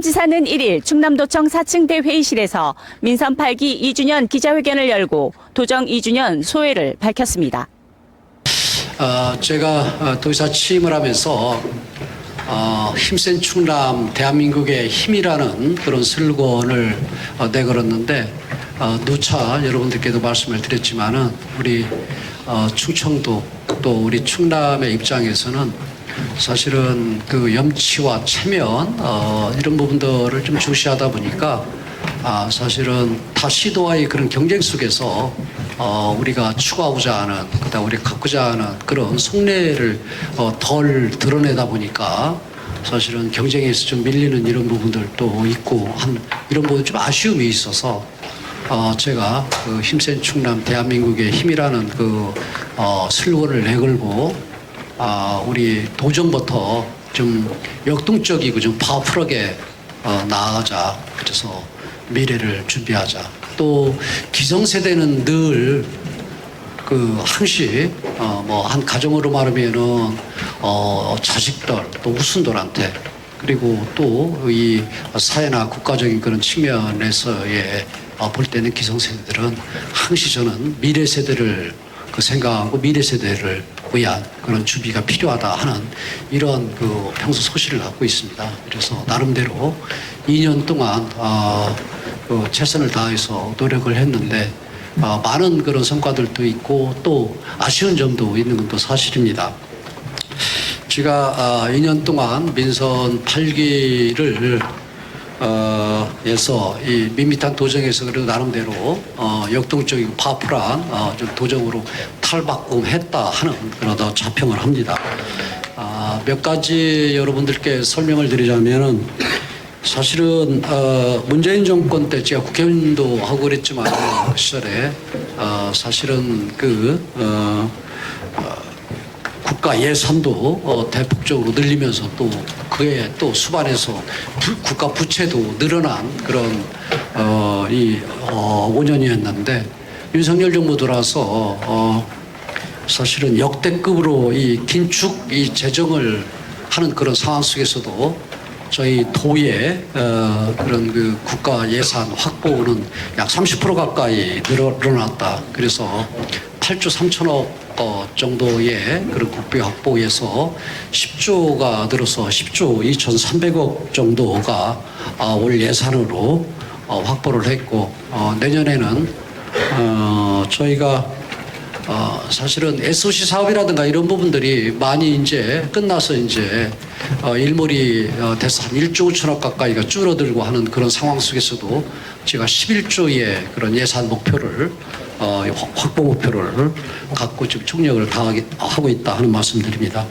이인현 지사는 1일 충남도청 4층 대회의실에서 민선 8기 2주년 기자회견을 열고 도정 2주년 소회를 밝혔습니다. 제가 도지사 취임을 하면서 힘센 충남 대한민국의 힘이라는 그런 슬로건을 내걸었는데 누차 여러분들께도 말씀을 드렸지만은 우리 충청도 또 우리 충남의 입장에서는 사실은 그 염치와 체면 이런 부분들을 좀 중시하다 보니까 사실은 타 시도와의 그런 경쟁 속에서 우리가 추구하고자 하는 그다음 우리가 갖고자 하는 그런 속내를 덜 드러내다 보니까 사실은 경쟁에서 좀 밀리는 이런 부분들도 있고 이런 부분 좀 아쉬움이 있어서 제가 그 힘센 충남 대한민국의 힘이라는 그 슬로건을 내걸고 우리 도정부터 좀 역동적이고 좀 파워풀하게 나아가자. 그래서 미래를 준비하자. 또 기성세대는 늘 그 항시 뭐 한 가정으로 말하면은 자식들 또 후손들한테 그리고 또 이 사회나 국가적인 그런 측면에서의 볼 때는 기성세대들은 항시 저는 미래 세대를 그 생각하고 미래 세대를 위한 그런 준비가 필요하다 하는 이런 그 평소 소신을 갖고 있습니다. 그래서 나름대로 2년 동안 그 최선을 다해서 노력을 했는데 많은 그런 성과들도 있고 또 아쉬운 점도 있는 건 또 사실입니다. 제가 2년 동안 민선 8기를 에서 이 밋밋한 도정에서 그래도 나름대로 역동적이고 파워풀한 좀 도정으로 탈바꿈했다 하는 그런 자평을 합니다. 몇 가지 여러분들께 설명을 드리자면은 사실은 문재인 정권 때 제가 국회의원도 하고 그랬지만 그 시절에 사실은 그 국가 예산도 대폭적으로 늘리면서 또 그에 또 수반해서 국가 부채도 늘어난 그런 5년이었는데 윤석열 정부 들어와서 사실은 역대급으로 이 긴축 이 재정을 하는 그런 상황 속에서도 저희 도의 그런 그 국가 예산 확보는 약 30% 가까이 늘어났다. 그래서 8조 3천억 정도의 그런 국비 확보에서 10조가 늘어서 10조 2,300억 정도가 올 예산으로 확보를 했고 내년에는 저희가 사실은 SOC 사업이라든가 이런 부분들이 많이 이제 끝나서 이제 일몰이 돼서 한 1조 5천억 가까이가 줄어들고 하는 그런 상황 속에서도 제가 11조의 그런 예산 목표를 확보 목표를 갖고 지금 총력을 다하고 있다 하는 말씀드립니다.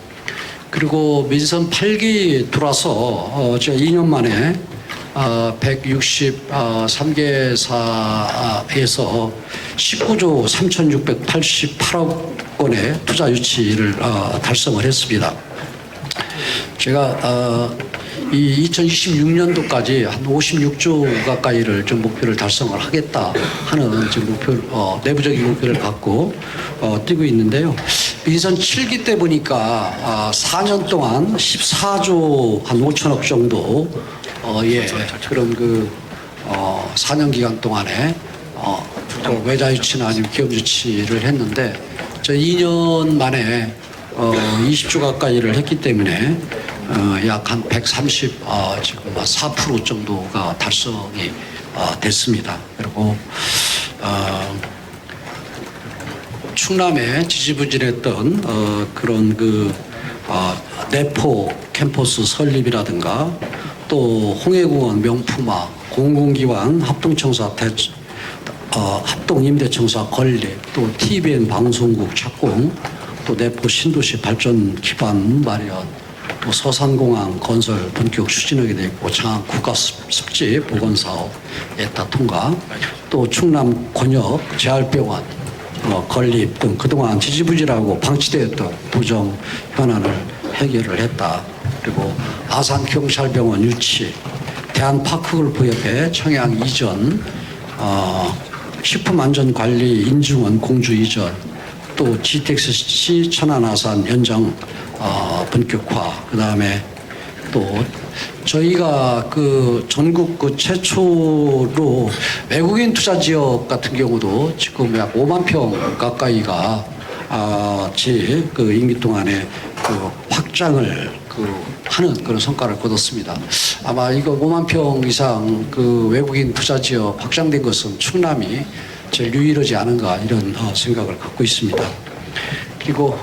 그리고 민선 8기 들어와서 제가 2년 만에 163개사에서 19조 3,688억 원의 투자 유치를 달성을 했습니다. 제가 이 2026년도까지 한 56조 가까이를 좀 목표를 달성을 하겠다 하는 지금 내부적인 목표를 갖고 뛰고 있는데요. 민선 7기 때 보니까 4년 동안 14조 한 5천억 정도 그런 그 4년 기간 동안에 외자 유치나 아니면 기업 유치를 했는데 저 2년 만에 20조 가까이를 했기 때문에 약 한 130 지금 4% 정도가 달성이 됐습니다. 그리고 충남에 지지부진했던 그런 그 내포 캠퍼스 설립이라든가 또 홍해공원 명품화 공공기관 합동청사 합동임대청사 건립 또 TVN 방송국 착공 또 내포 신도시 발전 기반 마련 또 서산공항 건설 본격 추진하게 되어 있고 장안 국가습지 보건사업 예타 통과 또 충남 권역 재활병원 건립 등 그동안 지지부진하고 방치되었던 도정 현안을 해결을 했다. 그리고 아산경찰병원 유치 대한파크를 부여해 청양 이전 식품안전관리 인증원 공주 이전 또 GTX-C 천안 아산 연장 본격화 그다음에 또 저희가 그 전국 그 최초로 외국인 투자 지역 같은 경우도 지금 약 5만 평 가까이가 그 임기 동안에 그 확장을 하는 그런 성과를 거뒀습니다. 아마 이거 5만 평 이상 그 외국인 투자 지역 확장된 것은 충남이 제일 유일하지 않은가 이런 생각을 갖고 있습니다. 그리고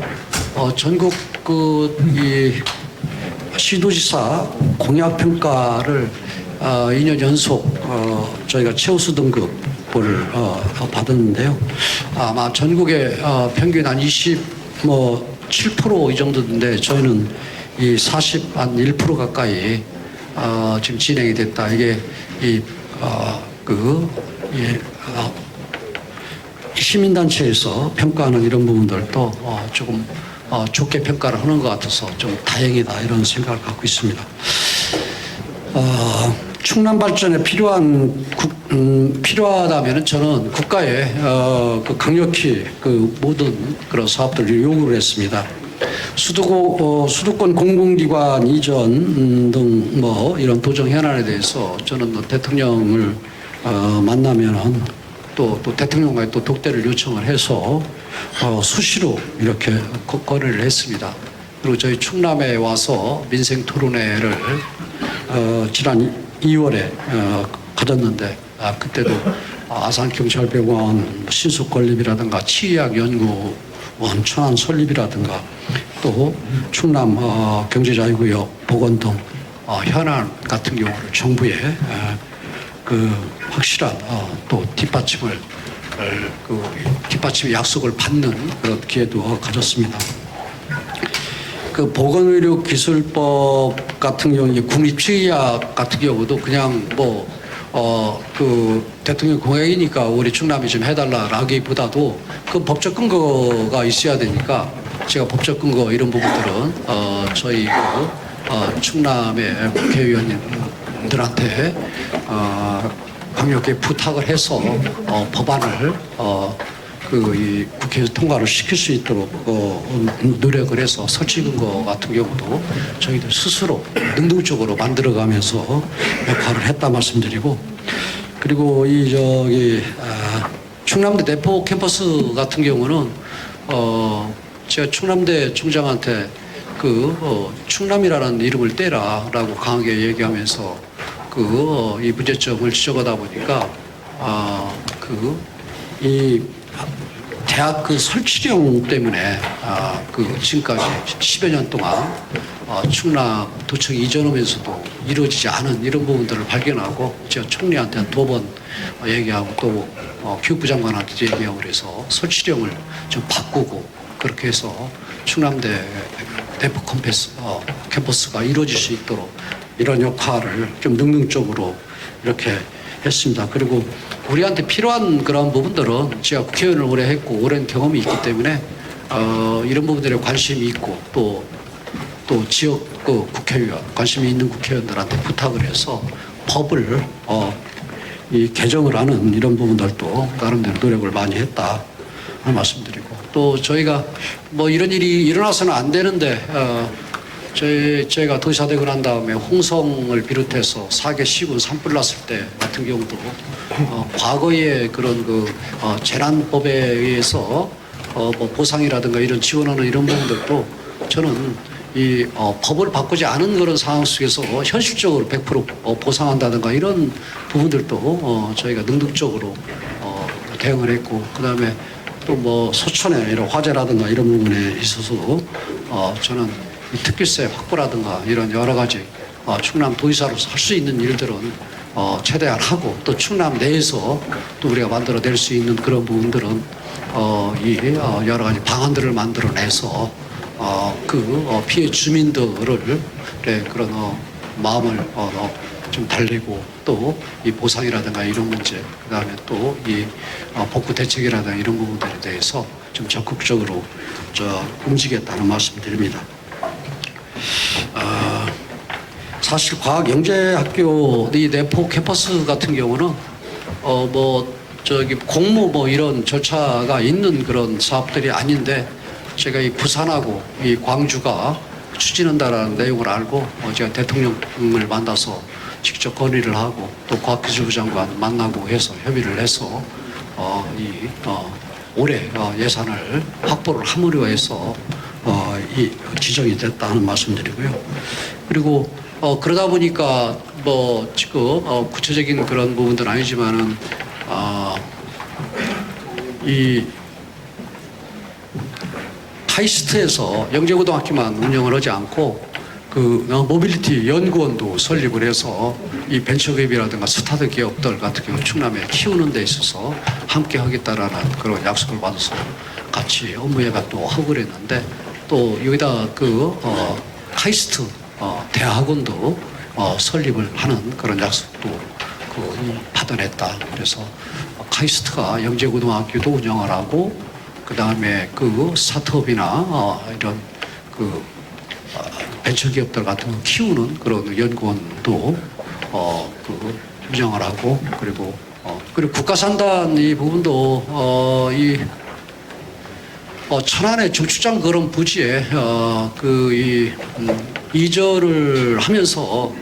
전국 이 시도지사 공약 평가를 2년 연속 저희가 최우수 등급을 받았는데요. 아마 전국의 평균 한 27% 이 정도인데 저희는 이 41% 가까이 지금 진행이 됐다. 이게 시민단체에서 평가하는 이런 부분들도 조금 좋게 평가를 하는 것 같아서 좀 다행이다 이런 생각을 갖고 있습니다. 충남 발전에 필요하다면 저는 국가에 강력히 모든 그런 사업들을 요구를 했습니다. 수도권 공공기관 이전 등 이런 도정 현안에 대해서 저는 대통령을 만나면은 또 대통령과의 또 독대를 요청을 해서 수시로 이렇게 거래를 했습니다. 그리고 저희 충남에 와서 민생 토론회를 지난 2월에 가졌는데 그때도 아산경찰병원 신속건립이라든가 치의학연구원 천안 설립이라든가 또 충남 경제자유구역 복원 등 현안 같은 경우를 정부에 확실한 또 뒷받침의 약속을 받는 그런 기회도 가졌습니다. 보건의료기술법 같은 경우 국립치의학 같은 경우도 그냥 대통령 공약이니까 우리 충남이 좀 해달라라기보다도 그 법적 근거가 있어야 되니까 제가 법적 근거 이런 부분들은 저희 충남의 국회의원님들한테 강력히 부탁을 해서 법안을 이 국회에서 통과를 시킬 수 있도록 노력을 해서 설치 근거 같은 경우도 저희들 스스로 능동적으로 만들어가면서 역할을 했다 말씀드리고, 그리고 충남대 대포 캠퍼스 같은 경우는 제가 충남대 총장한테 충남이라는 이름을 떼라라고 강하게 얘기하면서 이 문제점을 지적하다 보니까 이 대학 설치령 때문에 지금까지 10여 년 동안 충남 도청 이전하면서도 이루어지지 않은 이런 부분들을 발견하고 제가 총리한테 한 2번 얘기하고 또 교육부 장관한테 얘기하고 그래서 설치령을 좀 바꾸고 그렇게 해서 충남대 대포 캠퍼스가 이루어질 수 있도록 이런 역할을 좀 능동적으로 이렇게 했습니다. 그리고 우리한테 필요한 그런 부분들은 제가 국회의원을 오래 했고 오랜 경험이 있기 때문에 이런 부분들에 관심이 있고 또 지역 국회의원 관심이 있는 국회의원들한테 부탁을 해서 법을 개정을 하는 이런 부분들도 나름대로 노력을 많이 했다 하는 말씀드리고, 또 저희가 이런 일이 일어나서는 안 되는데 저희가 도지사 되고 난 다음에 홍성을 비롯해서 4개 시군 산불 났을 때 같은 경우도 과거의 그런 재난법에 의해서 보상이라든가 이런 지원하는 이런 부분들도 저는 이 법을 바꾸지 않은 그런 상황 속에서 현실적으로 100% 보상한다든가 이런 부분들도 저희가 능동적으로 대응을 했고, 그다음에 또 소천의 이런 화재라든가 이런 부분에 있어서도 저는 이 특별세 확보라든가 이런 여러 가지 충남 도지사로서 할 수 있는 일들은 최대한 하고, 또 충남 내에서 또 우리가 만들어낼 수 있는 그런 부분들은 여러 가지 방안들을 만들어내서 피해 주민들을 그런 마음을 좀 달래고, 또 이 보상이라든가 이런 문제, 그다음에 또 이 복구 대책이라든가 이런 부분들에 대해서 좀 적극적으로 움직였다는 말씀드립니다. 사실 과학영재학교 이 내포 캠퍼스 같은 경우는 공모 이런 절차가 있는 그런 사업들이 아닌데, 제가 이 부산하고 이 광주가 추진한다라는 내용을 알고 제가 대통령을 만나서 직접 건의를 하고 또 과학기술부 장관 만나고 해서 협의를 해서 올해 예산을 확보를 함으로 해서 이 지정이 됐다는 말씀드리고요. 그리고 그러다 보니까 뭐 지금 구체적인 그런 부분들은 아니지만은 이 카이스트에서 영재고등학교만 운영을 하지 않고 그 모빌리티 연구원도 설립을 해서 이 벤처기업이라든가 스타트 기업들 같은 경우 충남에 키우는 데 있어서 함께 하겠다라는 그런 약속을 받아서 같이 업무 예약도 하고 그랬는데 또 여기다 카이스트 대학원도 설립을 하는 그런 약속도 받아냈다. 그래서 카이스트가 영재고등학교도 운영을 하고 그 다음에 스타트업이나 이런 벤처기업들 같은 거 키우는 그런 연구원도 운영을 하고 그리고 국가산단 이 부분도 천안의 중추장 그런 부지에 이전을 하면서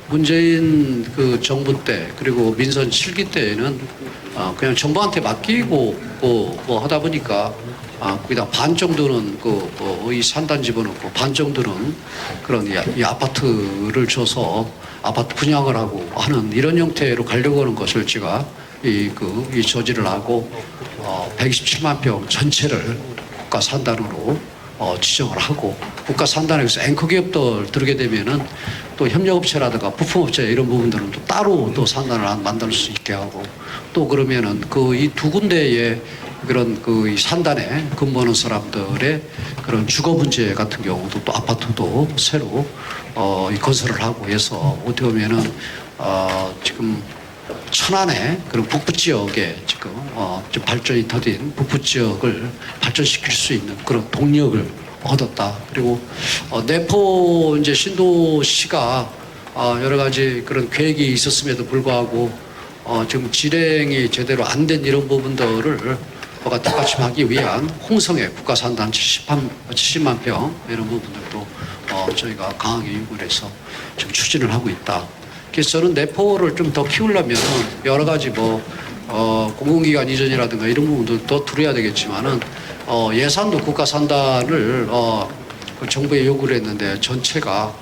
문재인 정부 때 그리고 민선 7기 때에는 그냥 정부한테 맡기고 하다 보니까 거기다 반 정도는 이 산단 집어넣고 반 정도는 그런 이 아파트를 줘서 아파트 분양을 하고 하는 이런 형태로 가려고 하는 것을 제가 이 저지를 하고 127만 평 전체를 국가 산단으로 지정을 하고 국가 산단에서 앵커 기업들 들게 되면은 또 협력업체라든가 부품업체 이런 부분들은 또 따로 또 산단을 만들 수 있게 하고 또 그러면은 이 두 군데의 그런 이 산단에 근무하는 사람들의 그런 주거 문제 같은 경우도 또 아파트도 새로 건설을 하고 해서 어떻게 보면은 지금 천안의 그런 북부 지역에 지금 좀 발전이 더딘 북부 지역을 발전시킬 수 있는 그런 동력을 얻었다. 그리고 내포 이제 신도시가 여러 가지 그런 계획이 있었음에도 불구하고 지금 진행이 제대로 안 된 이런 부분들을 뒷받침하기 위한 홍성의 국가산단 70만 평 이런 부분들도 저희가 강하게 요구를 해서 지금 추진을 하고 있다. 그래서 저는 내포를 좀 더 키우려면 여러 가지 공공기관 이전이라든가 이런 부분도 더 들어야 되겠지만은 예산도 국가산단을 정부에 요구를 했는데 전체가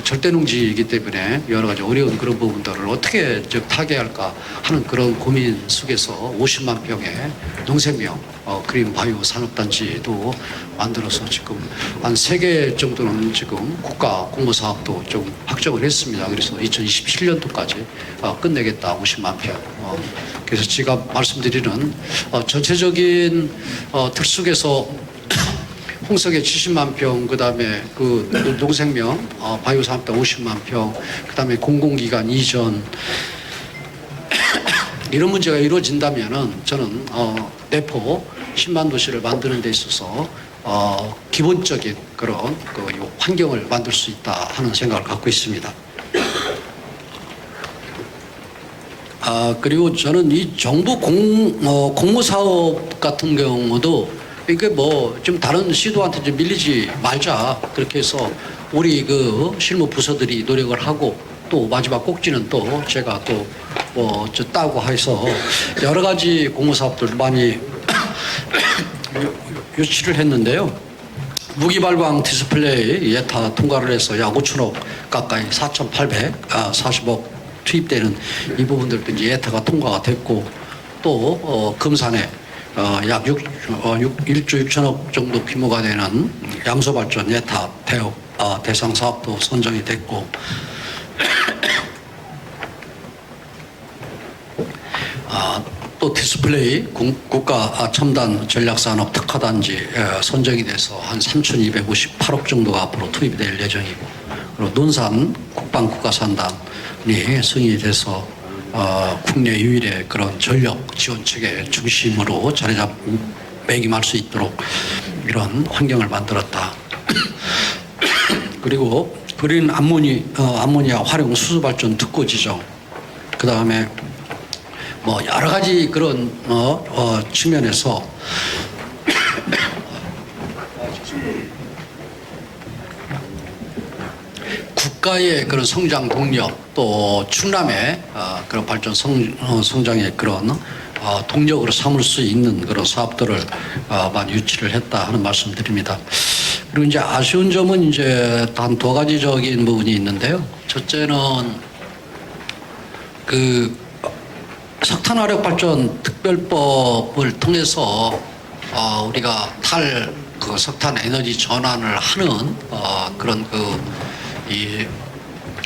절대농지이기 때문에 여러 가지 어려운 그런 부분들을 어떻게 타개할까 하는 그런 고민 속에서 50만 평의 농생명 그린 바이오 산업단지도 만들어서 지금 한 3개 정도는 지금 국가 공모 사업도 좀 확정을 했습니다. 그래서 2027년도까지 끝내겠다 50만 평. 그래서 제가 말씀드리는 전체적인 틀 속에서 홍석에 70만 평, 그 다음에 농생명, 바이오 산업단 50만 평, 그 다음에 공공기관 이전, 이런 문제가 이루어진다면은 저는, 내포 10만 도시를 만드는 데 있어서, 기본적인 그런 환경을 만들 수 있다 하는 생각을 갖고 있습니다. 그리고 저는 이 정부 공모사업 같은 경우도 이게 좀 다른 시도한테 좀 밀리지 말자. 그렇게 해서 우리 실무 부서들이 노력을 하고 또 마지막 꼭지는 또 제가 저 따고 해서 여러 가지 공모사업들 많이 유치를 했는데요. 무기발광 디스플레이 예타 통과를 해서 약 5천억 가까이 4,840억 투입되는 이 부분들도 이제 예타가 통과가 됐고 또 금산에 약 1조 6천억 정도 규모가 되는 양소발전 예타 대상 사업도 선정이 됐고 또 디스플레이 국가 첨단 전략산업 특화단지 선정이 돼서 한 3,258억 정도가 앞으로 투입이 될 예정이고 그리고 논산 국방국가산단이 승인이 돼서 국내 유일의 그런 전력 지원 체계 중심으로 자리매김할 수 있도록 이런 환경을 만들었다. 그리고 그린 암모니아 활용 수소 발전 특구 지정, 그 다음에 여러 가지 그런 측면에서 국가의 그런 성장 동력 또 충남의 그런 발전 성장의 그런 동력으로 삼을 수 있는 그런 사업들을 많이 유치를 했다 하는 말씀드립니다. 그리고 이제 아쉬운 점은 이제 단 두 가지적인 부분이 있는데요. 첫째는 그 석탄화력 발전 특별법을 통해서 우리가 그 석탄 에너지 전환을 하는 그런 이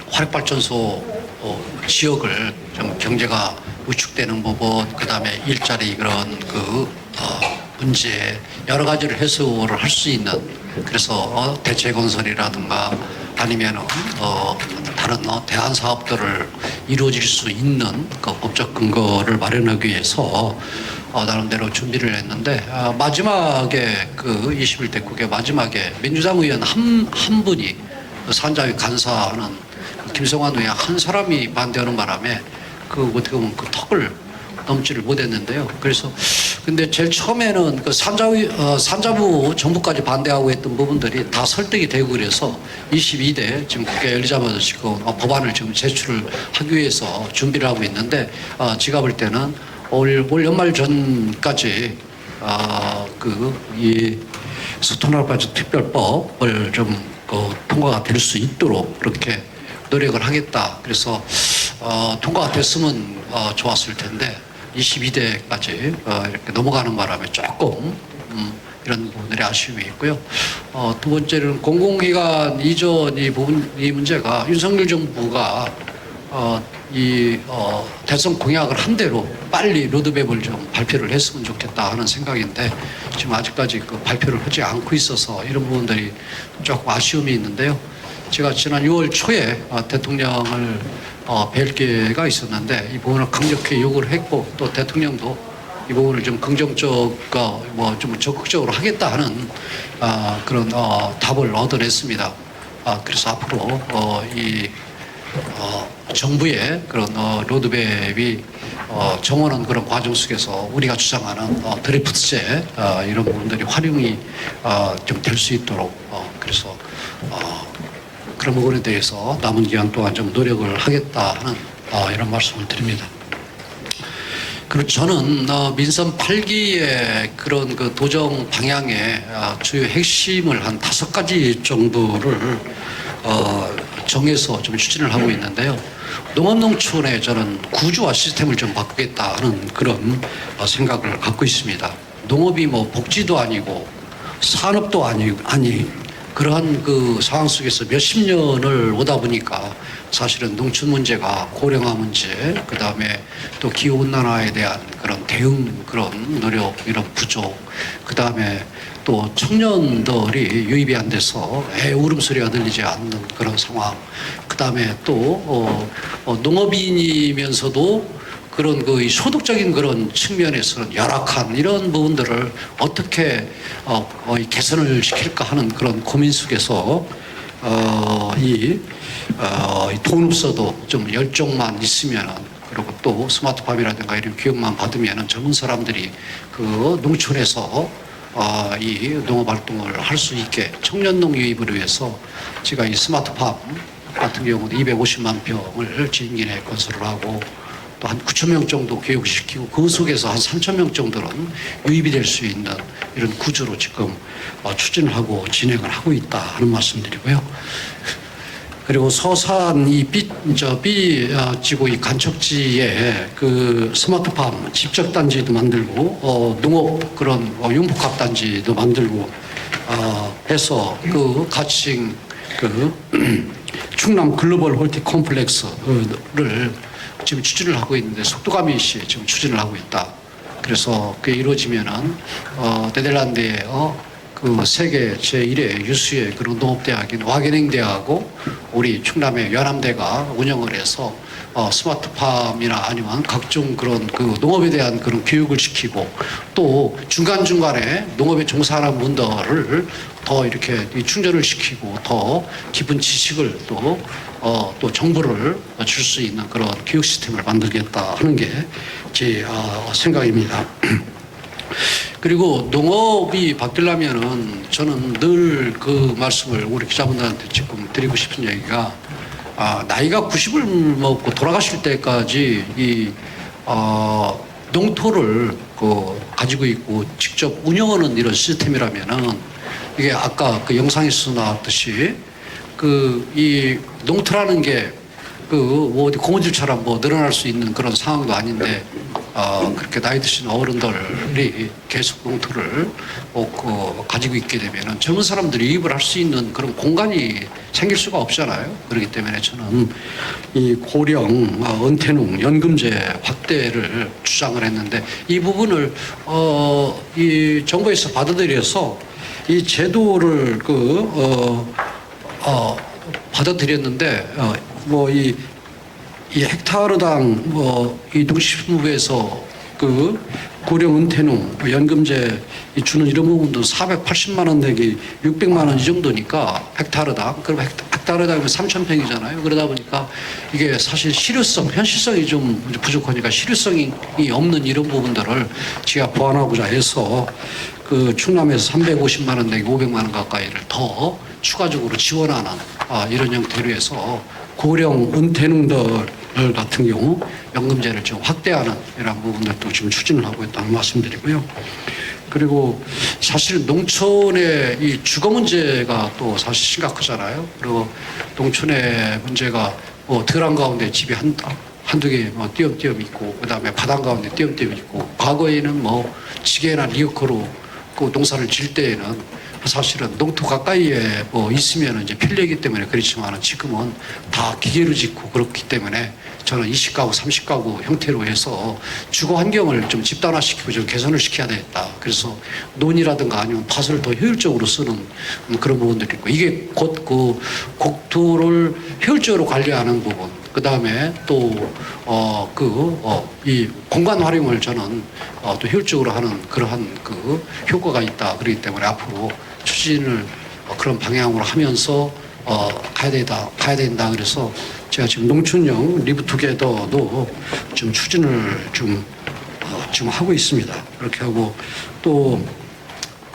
화력발전소 지역을 좀 경제가 위축되는 부분, 그 다음에 일자리 그런 문제 여러 가지를 해소를 할 수 있는, 그래서 대체 건설이라든가 아니면은 다른 대안 사업들을 이루어질 수 있는 그 법적 근거를 마련하기 위해서 나름대로 준비를 했는데, 마지막에 그 21대 국회 마지막에 민주당 의원 한 분이 산자위 간사하는 김성환 의원 한 사람이 반대하는 바람에 어떻게 보면 그 턱을 넘지를 못했는데요. 그래서 근데 제일 처음에는 그 산자부 정부까지 반대하고 했던 부분들이 다 설득이 되고, 그래서 22대 지금 국회 열리자마자 지금 법안을 지금 제출을 하기 위해서 준비를 하고 있는데, 제가 볼 때는 올 연말 전까지 이 석탄화발전 특별법을 좀 통과가 될 수 있도록 그렇게 노력을 하겠다. 그래서 통과가 됐으면 좋았을 텐데 22대까지 이렇게 넘어가는 바람에 조금 이런 부분들이 아쉬움이 있고요. 두 번째는 공공기관 이전 이 문제가 윤석열 정부가 대선 공약을 한 대로 빨리 로드맵을 좀 발표를 했으면 좋겠다 하는 생각인데, 지금 아직까지 그 발표를 하지 않고 있어서 이런 부분들이 조금 아쉬움이 있는데요. 제가 지난 6월 초에 대통령을 뵐 기회가 있었는데 이 부분을 강력히 요구를 했고, 또 대통령도 이 부분을 좀 좀 적극적으로 하겠다 하는 그런 답을 얻어냈습니다. 그래서 앞으로 정부의 그런 로드맵이 정원한 그런 과정 속에서 우리가 주장하는 드래프트제 이런 부분들이 활용이 좀 될 수 있도록 그래서 그런 부분에 대해서 남은 기간 동안 좀 노력을 하겠다 하는 이런 말씀을 드립니다. 그리고 저는 민선 8기의 그런 그 도정 방향의 주요 핵심을 한 5가지 정도를 정해서 좀 추진을 하고 있는데요. 농업농촌에 저는 구조와 시스템을 좀 바꾸겠다 하는 그런 생각을 갖고 있습니다. 농업이 뭐 복지도 아니고 산업도 아니 그러한 그 상황 속에서 몇십 년을 오다 보니까 사실은 농촌 문제가 고령화 문제, 그 다음에 또 기후온난화에 대한 그런 대응 그런 노력 이런 부족, 그 다음에 또 청년들이 유입이 안 돼서 애 울음소리가 들리지 않는 그런 상황, 그 다음에 또 농업인이면서도 그런 그 소득적인 그런 측면에서는 열악한 이런 부분들을 어떻게 개선을 시킬까 하는 그런 고민 속에서 돈 없어도 좀 열정만 있으면은, 그리고 또 스마트팜이라든가 이런 교육만 받으면은 젊은 사람들이 그 농촌에서 이 농업 활동을 할 수 있게 청년농 유입을 위해서 제가 이 스마트팜 같은 경우도 250만 평을 지인기내에 건설을 하고 또 한 9천 명 정도 교육시키고 그 속에서 한 3천 명 정도는 유입이 될 수 있는 이런 구조로 지금 추진을 하고 진행을 하고 있다 하는 말씀드리고요. 그리고 서산 이 지구 이 간척지에 그 스마트팜 집적단지도 만들고 농업 그런 융복합단지도 만들고 해서 그 가칭 충남 글로벌 홀티 콤플렉스를 지금 추진을 하고 있는데 속도감이 있이 지금 추진을 하고 있다. 그래서 그게 이루어지면은 네덜란드의 그 세계 제1의 유수의 그런 농업대학인 와게닝대하고 우리 충남의 연암대가 운영을 해서 스마트팜이나 아니면 각종 그런 그 농업에 대한 그런 교육을 시키고 또 중간중간에 농업에 종사하는 분들을 더 이렇게 충전을 시키고 더 깊은 지식을 또 정보를 줄 수 있는 그런 교육 시스템을 만들겠다 하는 게 제 생각입니다. 그리고 농업이 바뀌려면은 저는 늘 그 말씀을 우리 기자분들한테 지금 드리고 싶은 얘기가 나이가 90을 먹고 돌아가실 때까지 농토를 가지고 있고 직접 운영하는 이런 시스템이라면은 이게 아까 그 영상에서 나왔듯이 이 농토라는 게 뭐 어디 고무줄처럼 뭐 늘어날 수 있는 그런 상황도 아닌데 그렇게 나이 드신 어른들이 계속 농토를 가지고 있게 되면은 젊은 사람들이 이입을 할 수 있는 그런 공간이 생길 수가 없잖아요. 그렇기 때문에 저는 이 고령 은퇴농 연금제 확대를 주장을 했는데 이 부분을 이 정부에서 받아들여서 이 제도를 받아들였는데 이 헥타르당 이 농식품부에서 고령 은퇴농 연금제 주는 이런 부분도 480만 원 내기 600만 원 이 정도니까 헥타르당 그럼 헥타르당이면 3,000평이잖아요. 그러다 보니까 이게 사실 실효성 현실성이 좀 부족하니까 실효성이 없는 이런 부분들을 제가 보완하고자 해서 충남에서 350만 원 내기 500만 원 가까이를 더 추가적으로 지원하는 이런 형태로 해서 고령 은퇴농들 같은 경우 연금제를 좀 확대하는 이런 부분들도 지금 추진을 하고 있다는 말씀드리고요. 그리고 사실 농촌의 이 주거 문제가 또 사실 심각하잖아요. 그리고 농촌의 문제가 들한 가운데 집이 한두 개 띄엄띄엄 있고 그다음에 바닥 가운데 띄엄띄엄 있고 과거에는 지게나 리어커로 농사를 질 때에는 사실은 농토 가까이에 있으면 이제 편리하기 때문에 그렇지만 지금은 다 기계로 짓고 그렇기 때문에 저는 20가구, 30가구 형태로 해서 주거 환경을 좀 집단화시키고 좀 개선을 시켜야 되겠다. 그래서 논이라든가 아니면 밭을 더 효율적으로 쓰는 그런 부분들이 있고 이게 곧 국토를 효율적으로 관리하는 부분. 그 다음에 또, 이 공간 활용을 저는 또 효율적으로 하는 그러한 효과가 있다. 그렇기 때문에 앞으로 추진을 그런 방향으로 하면서 가야 된다. 그래서 제가 지금 농촌형 리브투게더도 좀 추진을 지금 하고 있습니다. 그렇게 하고 또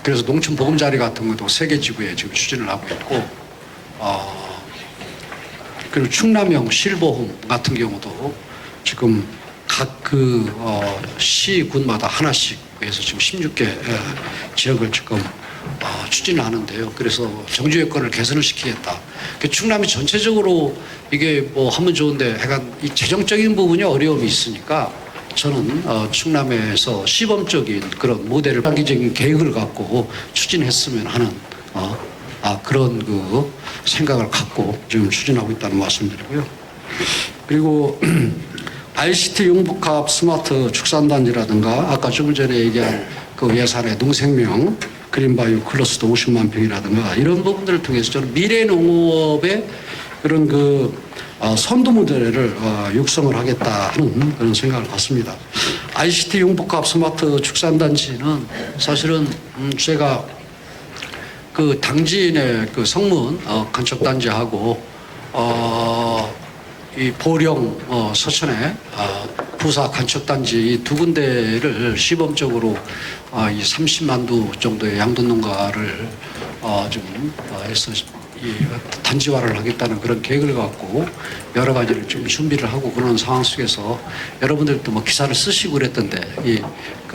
그래서 농촌 보금자리 같은 것도 세계 지구에 지금 추진을 하고 있고 그리고 충남형 실버홈 같은 경우도 지금 각 시군마다 하나씩 해서 지금 16개 지역을 지금 추진하는데요. 그래서 정주 여건을 개선을 시키겠다. 충남이 전체적으로 이게 하면 좋은데 약간 이 재정적인 부분이 어려움이 있으니까 저는 충남에서 시범적인 그런 모델을 단기적인 계획을 갖고 추진했으면 하는 그런 생각을 갖고 지금 추진하고 있다는 말씀드리고요. 그리고 ICT 융복합 스마트 축산단지라든가 아까 조금 전에 얘기한 예산의 농생명 그린바이오 클러스터 50만 평이라든가 이런 부분들을 통해서 저는 미래 농업의 그런 선도 모델을 육성을 하겠다 하는 그런 생각을 갖습니다. ICT 융복합 스마트 축산단지는 사실은 제가 당진의 성문 간척단지하고 이 보령 서천의 부사 간척단지 이 두 군데를 시범적으로 이 30만 두 정도의 양돈 농가를 좀 해서 이 단지화를 하겠다는 그런 계획을 갖고 여러 가지를 좀 준비를 하고 그런 상황 속에서 여러분들도 기사를 쓰시고 그랬던데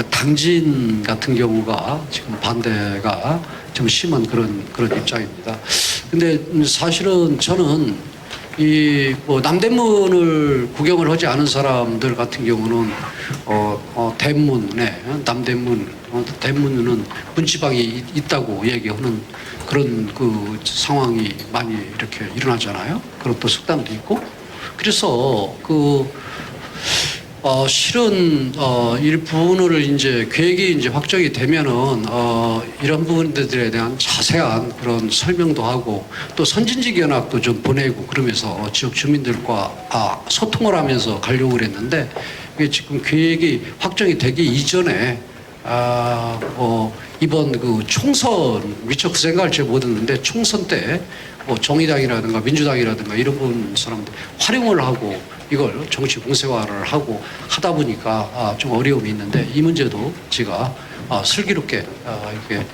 당진 같은 경우가 지금 반대가 좀 심한 그런 입장입니다. 근데 사실은 저는 남대문을 구경을 하지 않은 사람들 같은 경우는 대문은 문지방이 있다고 얘기하는 그런 상황이 많이 이렇게 일어나잖아요. 그런 또 속담도 있고. 그래서 실은 이 부분을 이제 계획이 이제 확정이 되면은 이런 부분들에 대한 자세한 그런 설명도 하고 또 선진지 견학도 좀 보내고 그러면서 지역 주민들과 소통을 하면서 가려고 그랬는데 이게 지금 계획이 확정이 되기 이전에 이번 총선 미처 생각을 제가 못했는데 총선 때 정의당이라든가 민주당이라든가 이런 분 사람들 활용을 하고 이걸 정치 공세화를 하고 하다 보니까 좀 어려움이 있는데 이 문제도 제가 슬기롭게 이렇게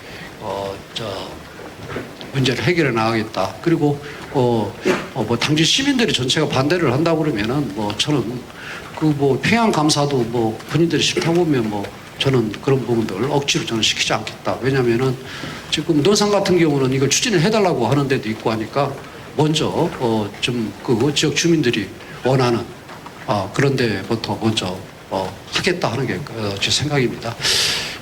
문제를 해결해 나가겠다. 그리고 뭐 당시 시민들이 전체가 반대를 한다 그러면은 뭐 저는 그 뭐 평양 감사도 뭐 본인들이 싫다고 보면 뭐 저는 그런 부분들을 억지로 저는 시키지 않겠다. 왜냐면은 지금 논산 같은 경우는 이걸 추진을 해달라고 하는 데도 있고 하니까 먼저 좀 그 지역 주민들이 원하는 그런 데부터 먼저 하겠다 하는 게 제 생각입니다.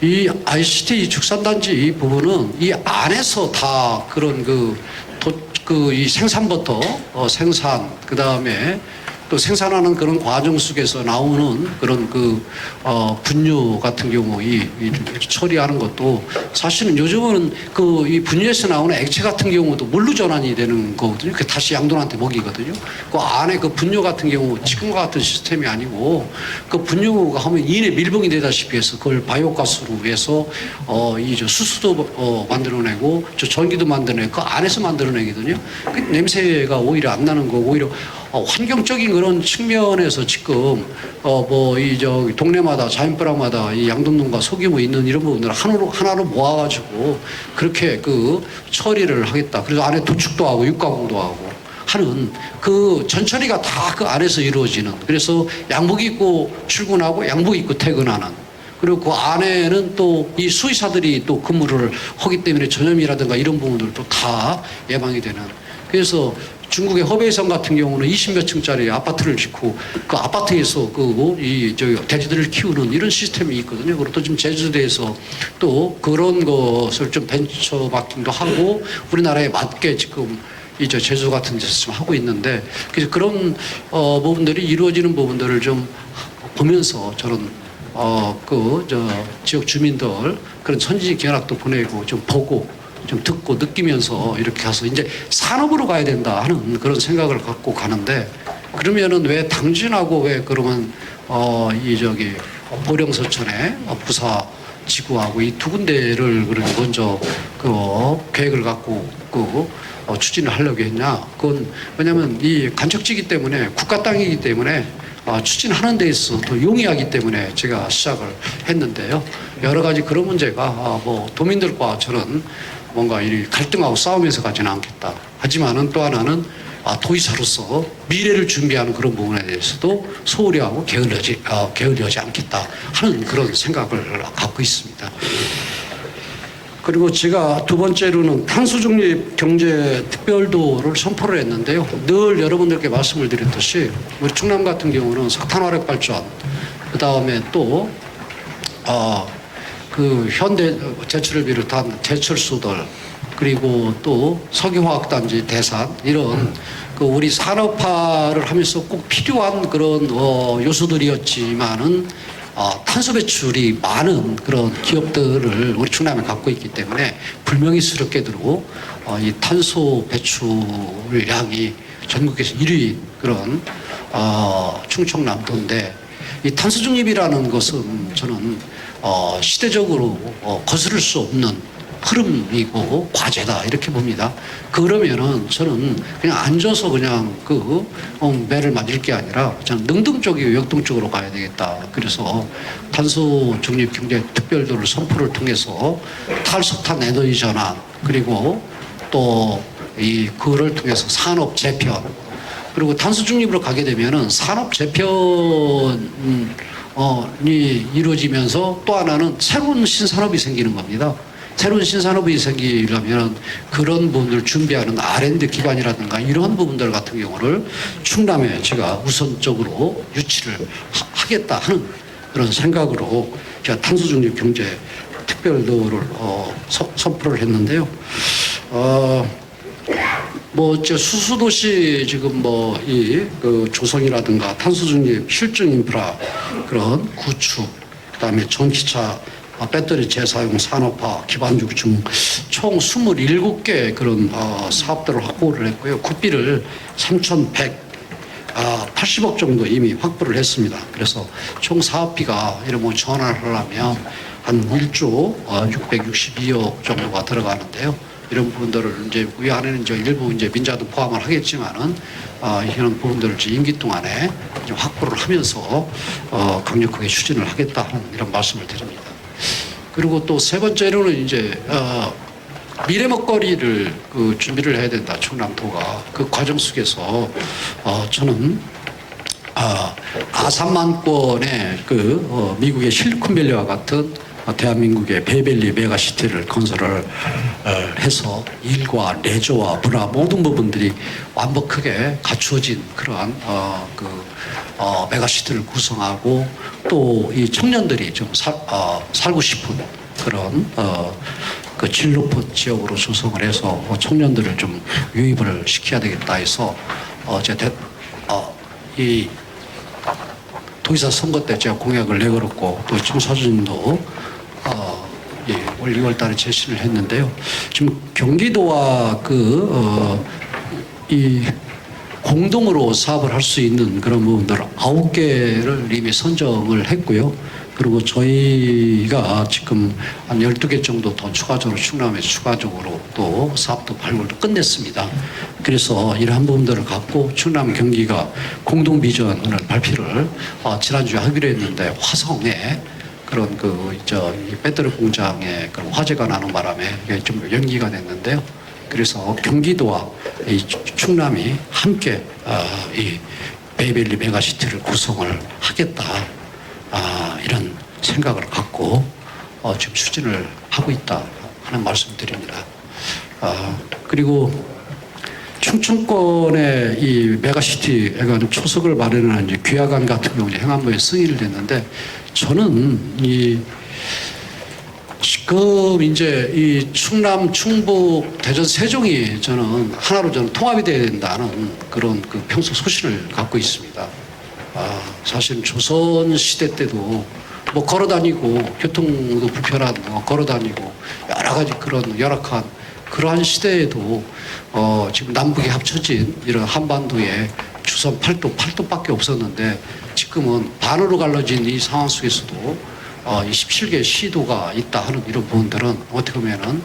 이 ICT 축산단지 이 부분은 이 안에서 다 그런 이 생산부터 생산 그 다음에 또 생산하는 그런 과정 속에서 나오는 그런 분유 같은 경우 이 처리하는 것도 사실은 요즘은 이 분유에서 나오는 액체 같은 경우도 물로 전환이 되는 거거든요. 그 다시 양돈한테 먹이거든요. 그 안에 그 분유 같은 경우 지금과 같은 시스템이 아니고 그 분유가 하면 이내 밀봉이 되다시피 해서 그걸 바이오가스로 해서 수수도 만들어내고 전기도 만들어내고 그 안에서 만들어내거든요. 그 냄새가 오히려 안 나는 거고 오히려 환경적인 그런 측면에서 지금 동네마다 자연벼락마다 이 양돈농가 소규모 있는 이런 부분들을 하나로 모아가지고 그렇게 처리를 하겠다. 그래서 안에 도축도 하고 육가공도 하고 하는 전처리가 다 그 안에서 이루어지는. 그래서 양복 입고 출근하고 양복 입고 퇴근하는. 그리고 그 안에는 또 이 수의사들이 또 근무를 하기 때문에 전염이라든가 이런 부분들도 다 예방이 되는. 그래서 중국의 허베이성 같은 경우는 20몇 층짜리 아파트를 짓고 그 아파트에서 돼지들을 키우는 이런 시스템이 있거든요. 그리고 또 지금 제주도에서 또 그런 것을 좀 벤처마킹도 하고 우리나라에 맞게 지금 제주 같은 데서 좀 하고 있는데 그래서 그런 부분들이 이루어지는 부분들을 좀 보면서 저는 지역 주민들 그런 선지 견학도 보내고 좀 보고 좀 듣고 느끼면서 이렇게 가서 이제 산업으로 가야 된다 하는 그런 생각을 갖고 가는데 그러면은 왜 당진하고 왜 그러면 보령서천에 부사 지구하고 이 두 군데를 그렇게 먼저 계획을 갖고 추진을 하려고 했냐? 그건 왜냐하면 이 간척지기 때문에 국가 땅이기 때문에 추진하는 데 있어서 더 용이하기 때문에 제가 시작을 했는데요. 여러 가지 그런 문제가 도민들과 저는 뭔가 이 갈등하고 싸우면서 가지는 않겠다. 하지만은 또 하나는 도의사로서 미래를 준비하는 그런 부분에 대해서도 소홀히 하고 게을리하지 않겠다 하는 그런 생각을 갖고 있습니다. 그리고 제가 두 번째로는 탄소중립 경제 특별도를 선포를 했는데요. 늘 여러분들께 말씀을 드렸듯이 우리 충남 같은 경우는 석탄화력 발전, 그 다음에 또 현대 제철을 비롯한 제철소들 그리고 또 석유화학단지 대산 이런 우리 산업화를 하면서 꼭 필요한 그런 요소들이었지만은 탄소 배출이 많은 그런 기업들을 우리 충남에 갖고 있기 때문에 불명예스럽게도 이 탄소 배출량이 전국에서 1위 그런 충청남도인데 이 탄소 중립이라는 것은 저는 시대적으로 거스를 수 없는 흐름이고 과제다 이렇게 봅니다. 그러면은 저는 그냥 앉아서 그냥 매를 맞을 게 아니라 저는 능동적이고 역동적으로 가야 되겠다. 그래서 탄소 중립 경제 특별도를 선포를 통해서 탈석탄 에너지 전환 그리고 또 그를 통해서 산업 재편 그리고 탄소 중립으로 가게 되면은 산업 재편이 이루어지면서 또 하나는 새로운 신산업이 생기는 겁니다. 새로운 신산업이 생기려면 그런 부분을 준비하는 R&D 기관이라든가 이러한 부분들 같은 경우를 충남에 제가 우선적으로 유치를 하겠다 하는 그런 생각으로 제가 탄소중립 경제 특별도를 선포를 했는데요. 수수도시 지금 조성이라든가 탄소중립 실증 인프라 그런 구축, 그다음에 전기차 배터리 재사용 산업화 기반주구 총 27개 그런 사업들을 확보를 했고요. 국비를 3,180억 정도 이미 확보를 했습니다. 그래서 총 사업비가 이런 전환을 하려면 한 1조 662억 정도가 들어가는데요. 이런 부분들을 이 안에는 일부 민자도 포함을 하겠지만은 이런 부분들을 임기 동안에 확보를 하면서 강력하게 추진을 하겠다 하는 이런 말씀을 드립니다. 그리고 또 세 번째로는 미래 먹거리를 그 준비를 해야 된다, 충남도가. 그 과정 속에서 저는 아산만권의 미국의 실리콘밸리와 같은 대한민국의 베이밸리 메가시티를 건설을 해서 일과 레저와 문화 모든 부분들이 완벽하게 갖추어진 그러한 메가시티를 구성하고 또 이 청년들이 좀 살고 싶은 그런 그 질 높은 지역으로 조성을 해서 청년들을 좀 유입을 시켜야 되겠다 해서 이 도의사 선거 때 제가 공약을 내걸었고 또 청사진도 올 2월 달에 제시를 했는데요. 지금 경기도와 이 공동으로 사업을 할 수 있는 그런 부분들 9개를 이미 선정을 했고요. 그리고 저희가 지금 한 12개 정도 더 추가적으로 충남에서 추가적으로 또 사업도 발굴도 끝냈습니다. 그래서 이러한 부분들을 갖고 충남 경기가 공동 비전을 발표를 지난주에 하기로 했는데 화성에 그런 이 배터리 공장에 그런 화재가 나는 바람에 이게 좀 연기가 됐는데요. 그래서 경기도와 이 충남이 함께 이 베이밸리 메가시티를 구성을 하겠다. 이런 생각을 갖고 지금 추진을 하고 있다 하는 말씀드립니다. 그리고 충청권의 이 메가시티가 초석을 마련하는 이제 귀화관 같은 경우는 행안부에 승인을 했는데 저는 지금 이제 이 충남, 충북, 대전, 세종이 저는 하나로 통합이 돼야 된다는 그런 평소 소신을 갖고 있습니다. 사실 조선 시대 때도 뭐 걸어 다니고 교통도 불편한 걸어 다니고 여러 가지 그런 열악한 그러한 시대에도 지금 남북이 합쳐진 이런 한반도에 주선 8도밖에 없었는데 지금은 반으로 갈라진 이 상황 속에서도 27개 시도가 있다 하는 이런 부분들은 어떻게 보면은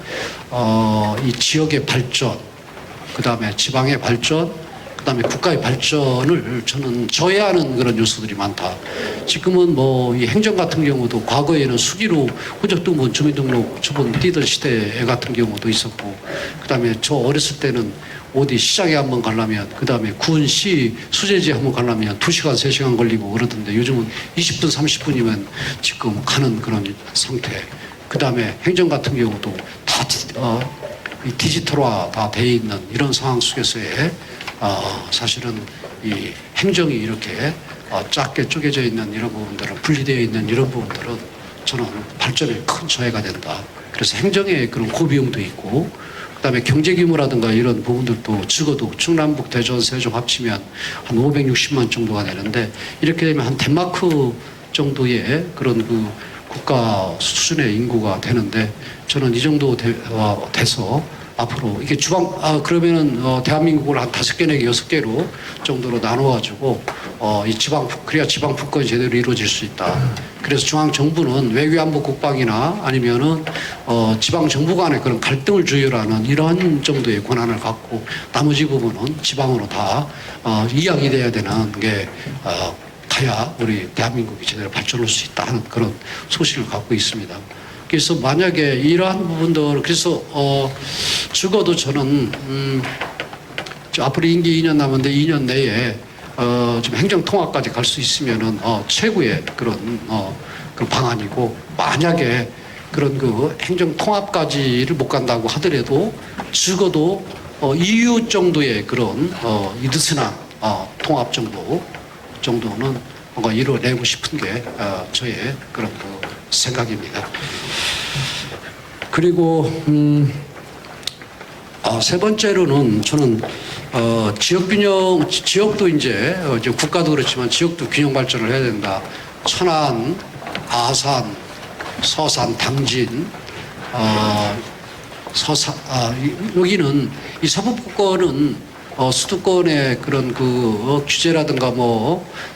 이 지역의 발전, 그 다음에 지방의 발전, 그 다음에 국가의 발전을 저는 저해하는 그런 요소들이 많다. 지금은 뭐 이 행정 같은 경우도 과거에는 수기로 호적등본 주민등록 처분 뛰던 시대 같은 경우도 있었고, 그 다음에 저 어렸을 때는 어디 시장에 한번 가려면, 그 다음에 군시 수제지 한번 가려면 2시간, 3시간 걸리고 그러던데 요즘은 20분, 30분이면 지금 가는 그런 상태. 그 다음에 행정 같은 경우도 다 디지털화 다 돼 있는 이런 상황 속에서의 사실은 이 행정이 이렇게 작게 쪼개져 있는 이런 부분들은 분리되어 있는 이런 부분들은 저는 발전에 큰 저해가 된다. 그래서 행정의 그런 고비용도 있고, 그다음에 경제 규모라든가 이런 부분들도 적어도 충남북, 대전, 세종 합치면 한 560만 정도가 되는데 이렇게 되면 한 덴마크 정도의 그런 국가 수준의 인구가 되는데 저는 이 정도 돼서 앞으로 이게 그러면은 대한민국을 한 5개나 6개로 정도로 나눠가지고 그래야 지방 분권이 제대로 이루어질 수 있다. 그래서 중앙 정부는 외교안보 국방이나 아니면은 지방 정부 간의 그런 갈등을 조율하는 이러한 정도의 권한을 갖고 나머지 부분은 지방으로 다 이양이 돼야 되는 게 가야 우리 대한민국이 제대로 발전할 수 있다 하는 그런 소신을 갖고 있습니다. 그래서 만약에 이러한 부분들, 그래서 적어도 저는 앞으로 임기 2년 남았는데 2년 내에 좀 행정 통합까지 갈 수 있으면은 최고의 그런 그 방안이고, 만약에 그런 행정 통합까지를 못 간다고 하더라도 적어도 EU 정도의 그런 이드스나 통합 정도는 뭔가 이뤄내고 싶은 게 저의 그런 생각입니다. 그리고 세 번째로는 저는 지역도 이제 국가도 그렇지만 지역도 균형 발전을 해야 된다. 천안, 아산, 서산, 당진, 여기는 이 서부권은 수도권의 그런 규제라든가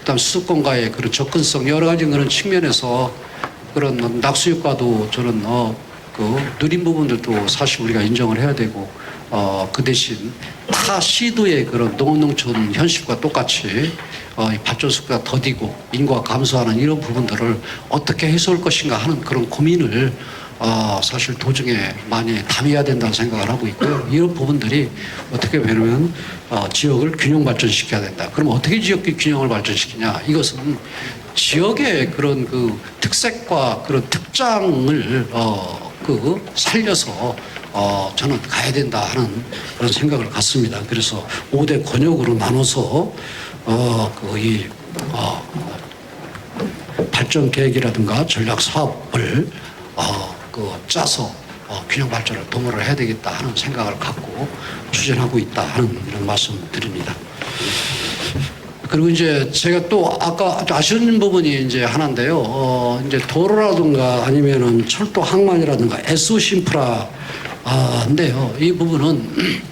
그다음 수도권과의 그런 접근성 여러 가지 그런 측면에서 그런 낙수 효과도 저는 누린 부분들도 사실 우리가 인정을 해야 되고, 그 대신 타 시도의 그런 농업농촌 현실과 똑같이 발전 속도가 더디고 인구가 감소하는 이런 부분들을 어떻게 해소할 것인가 하는 그런 고민을 사실 도정에 많이 담아야 된다는 생각을 하고 있고요. 이런 부분들이 어떻게 보면 지역을 균형 발전시켜야 된다. 그럼 어떻게 지역 균형을 발전시키냐? 이것은 지역의 그런 그 특색과 그런 특장을 살려서 저는 가야 된다 하는 그런 생각을 갖습니다. 그래서 5대 권역으로 나눠서 이 발전 계획이라든가 전략 사업을 짜서 균형 발전을 도모를 해야 되겠다 하는 생각을 갖고 추진하고 있다 하는 이런 말씀 드립니다. 그리고 이제 제가 또 아까 아쉬운 부분이 이제 하나인데요. 이제 도로라든가 아니면은 철도 항만이라든가 SOC 인프라인데요. 이 부분은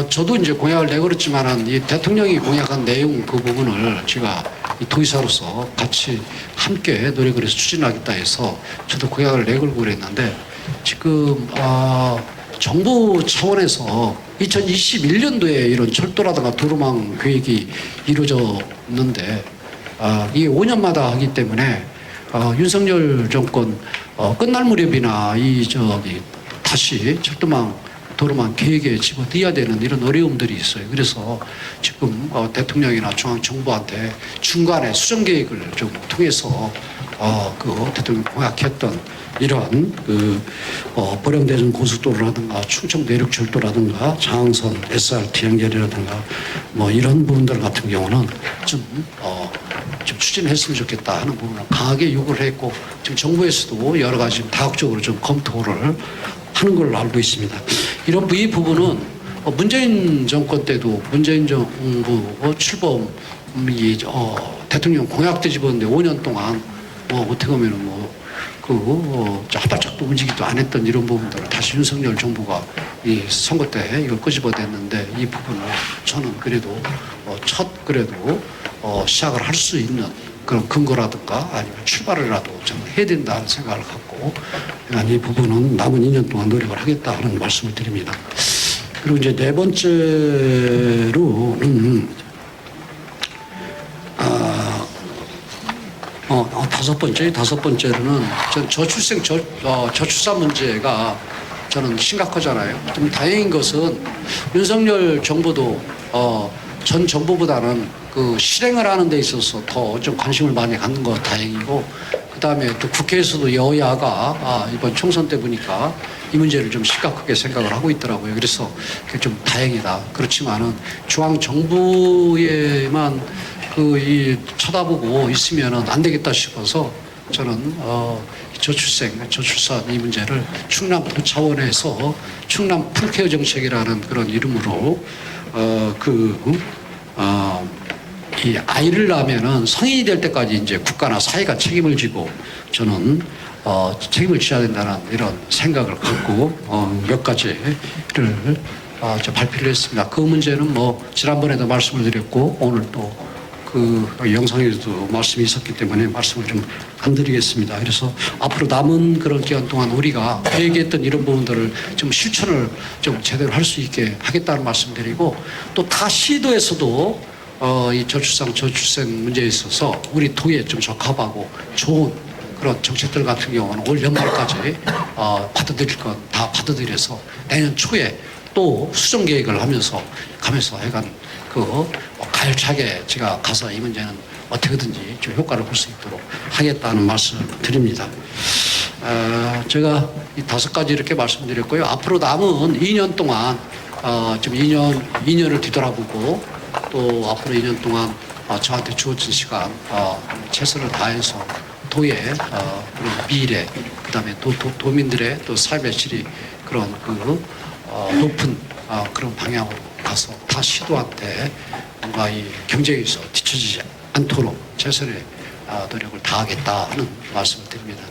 저도 이제 공약을 내걸었지만은 이 대통령이 공약한 내용 그 부분을 제가 이 도의사로서 같이 함께 노력을 해서 추진하겠다 해서 저도 공약을 내걸고 그랬는데 지금 정부 차원에서 2021년도에 이런 철도라든가 도로망 계획이 이루어졌는데 이게 5년마다 하기 때문에 윤석열 정권 끝날 무렵이나 다시 철도망 도로망 계획에 집어넣어야 되는 이런 어려움들이 있어요. 그래서 지금 대통령이나 중앙정부한테 중간에 수정 계획을 좀 통해서 대통령 공약했던 이러한 보령대전 고속도로라든가 충청 내륙철도라든가 장항선 SRT 연결이라든가 뭐 이런 부분들 같은 경우는 좀 추진했으면 좋겠다 하는 부분을 강하게 요구를 했고 지금 정부에서도 여러 가지 다각적으로 좀 검토를 하는 걸로 알고 있습니다. 이 부분은 문재인 정권 때도 문재인 정부 출범이 대통령 공약 때 집었는데 5년 동안 어떻게 보면 한 발짝도 움직이지도 안 했던 이런 부분들을 다시 윤석열 정부가 이 선거 때 이걸 끄집어냈는데 이 부분을 저는 그래도 시작을 할 수 있는 그런 근거라든가 아니면 출발이라도 저는 해야 된다는 생각을 갖고 이 부분은 남은 2년 동안 노력을 하겠다 하는 말씀을 드립니다. 그리고 이제 네 번째로 다섯 번째로는 전 저출산 문제가 저는 심각하잖아요. 좀 다행인 것은 윤석열 정부도 전 정부보다는 그 실행을 하는 데 있어서 더 좀 관심을 많이 갖는 거 다행이고, 그 다음에 또 국회에서도 여야가 이번 총선 때 보니까 이 문제를 좀 심각하게 생각을 하고 있더라고요. 그래서 그게 좀 다행이다. 그렇지만은 중앙 정부에만 쳐다보고 있으면은 안 되겠다 싶어서 저는 저출산 이 문제를 충남도 차원에서 충남 풀케어 정책이라는 그런 이름으로 이 아이를 낳으면은 성인이 될 때까지 이제 국가나 사회가 책임을 지고 저는 책임을 져야 된다는 이런 생각을 갖고 몇 가지를 발표를 했습니다. 그 문제는 지난번에도 말씀을 드렸고 오늘 또 영상에도 말씀이 있었기 때문에 말씀을 좀 안 드리겠습니다. 그래서 앞으로 남은 그런 기간 동안 우리가 계획했던 이런 부분들을 좀 실천을 좀 제대로 할 수 있게 하겠다는 말씀드리고, 또 타 시도에서도 이 저출산 문제에 있어서 우리 도에 좀 적합하고 좋은 그런 정책들 같은 경우는 올 연말까지 받아들일 건 다 받아들여서 내년 초에 또 수정 계획을 가면서 하여간 가열차게 제가 가서 이 문제는 어떻게든지 좀 효과를 볼 수 있도록 하겠다는 말씀을 드립니다. 제가 이 5가지 이렇게 말씀드렸고요. 앞으로 남은 2년 동안 지금 2년을 뒤돌아보고 또 앞으로 2년 동안 저한테 주어진 시간 최선을 다해서 도의 미래, 그다음에 도민들의 또 삶의 질이 그런 높은 그런 방향으로 가서 타 시도한테 뭔가 이 경쟁에서 뒤처지지 않도록 최선의 노력을 다하겠다 하는 말씀을 드립니다.